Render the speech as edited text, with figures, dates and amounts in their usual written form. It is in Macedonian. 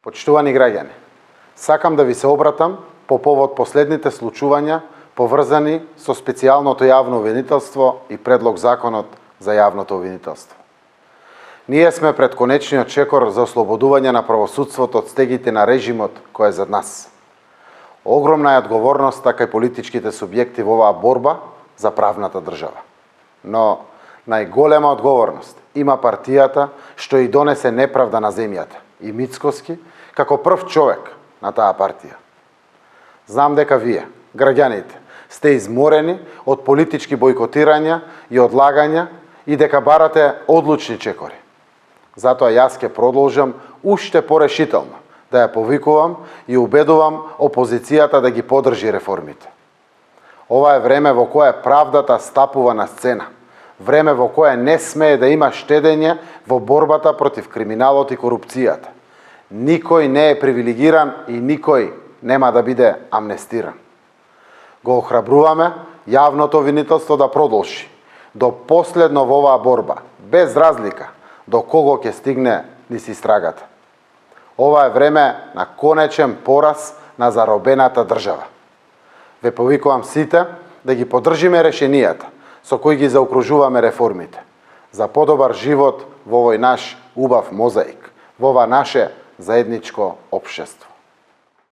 Почитувани граѓани, сакам да ви се обратам по повод последните случувања поврзани со специјалното јавно обвинителство и предлог законот за јавното обвинителство. Ние сме пред конечниот чекор за ослободување на правосудството од стегите на режимот кој е зад нас. Огромна е одговорноста кај политичките субјекти во оваа борба за правната држава. Но најголема одговорност има партијата што и донесе неправда на земјата, и Мицкоски, како прв човек на таа партија. Знам дека вие, граѓаните, сте изморени од политички бојкотирања и одлагања и дека барате одлучни чекори. Затоа јас ќе продолжам уште порешително да ја повикувам и убедувам опозицијата да ги поддржи реформите. Ова е време во кое правдата стапува на сцена, време во кое не смее да има штедење во борбата против криминалот и корупцијата. Никој не е привилегиран и никој нема да биде амнестиран. Го охрабруваме јавното обвинителство да продолжи до последно во оваа борба, без разлика до кого ќе стигне низ истрагата. Ова е време на конечен пораз на заробената држава. Ве повикувам сите да ги поддржиме решенијата со кои ги заокружуваме реформите за подобар живот во овој наш убав мозаик, во ова наше заедничко општество.